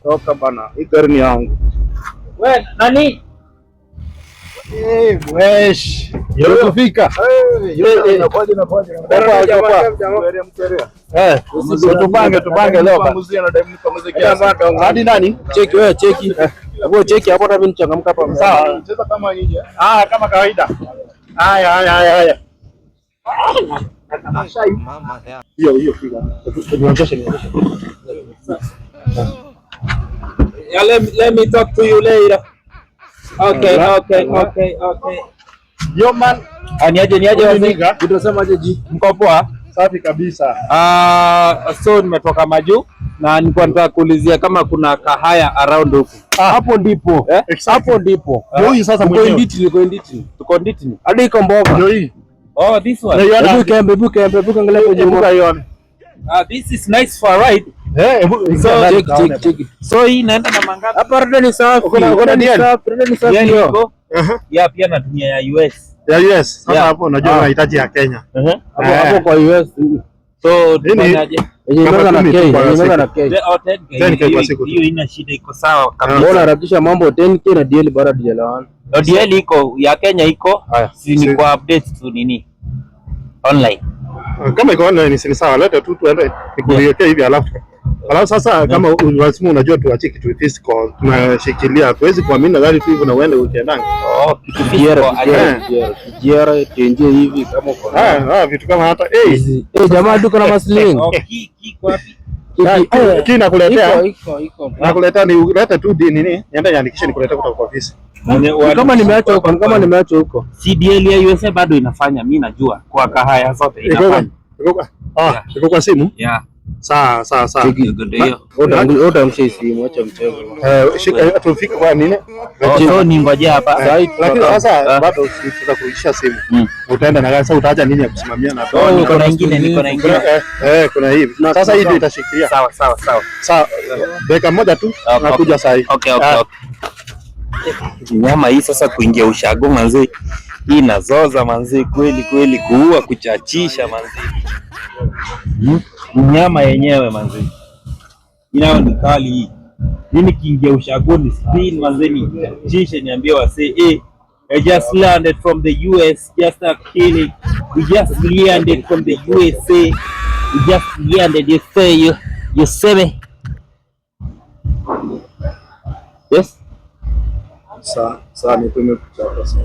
Toka bana. Hii gari ni yangu. Wewe nani? Wesh. Yofika. Inapoje. Tupange leo. Hadi nani? Cheki wewe, cheki. Hapo cheki hapo hata mimi nichangamka hapa. Sawa. Cheza kama hivi. Kama kawaida. Haya. Hiyo fika. Let me talk to you later. Okay. Yo man, Niaje wazee. Utasemaje ji? Mko poa? safi kabisa. So nimetoka Maju na nilikuwa nataka kuulizia kama kuna kahaya around huku. Hapo ndipo. Hapo ndipo. Ndio hii sasa mwenyewe. Tuko nditini. Hadi iko mboga. Ndio hii. Oh, this one. Hebu kembe angalia kwenye mboga hiyo. This is nice for ride. Check. So hii inaenda na mangapi? Hapa rada ni safi. Kuna ni safi hiyo. Yeah, pia natumia ya US. Ya US. Sasa hapo unajua unahitaji ya Kenya. Hapo kwa US. So tunaje? Yenyewe na K. Hiyo ina shida, iko sawa kabisa. Mbona harakisha mambo 10K na DL bado hajalawana. DL iko ya Kenya iko. Si ni kwa updates tu nini? Online. Kama iko online ni sawa, leta tu tuende nikuwekea hivi alafu sasa kama lazima unajua tuachie kitu physical tunashikilia, huwezi kuamini gari tu hivyo na uende ukiendanga. Kitu physical tenje hivi kama uko vitu kama hata jamaa duka na masling. Kiko wapi? Nakuletea iko ni ulete tu nini, niende niandikishe nikuletea kutoka kwa ofisi. Kama nimeacha huko CDL ya USA bado inafanya, mimi najua kwa kahaya zote inafanya. Iko kwa simu? Yeah. Sawa. Oda simu, acha mchezo. Shika tufike kwa nini? So ni ngoje hapa. Lakini sasa bado tutakurudisha simu. Utaenda na gari sasa, utaacha nini ya kusimamia na niko na ingine. Kuna hivi. Sasa hii itashikilia. Sawa. Dakika moja tu nakuja sasa hivi. Okay. Nyama hii sasa kuingia ushago manzi. Hii nazoza manzi kweli kuua kuchachisha manzi. Nyama yenyewe manzi. Inao ni kali hii. Mimi kiingia ushago ni spin manzi ni chachisha, niambie wase I just landed from the US, just a killing. We just landed from the USA. We just landed, you say me. Yes. Sasa nitume kuchapa sasa.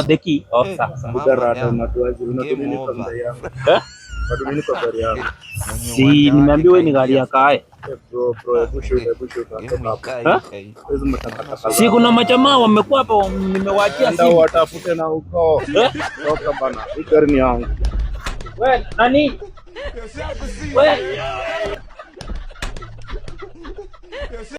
The key. Sasa. Si nimeambiwa ni gari ya kae. Si kuna majamaa wamekuwa hapa, nimewaachia simu. Watafute na huko. Toka bana. Hii gari ni yangu. Wewe nani? Wewe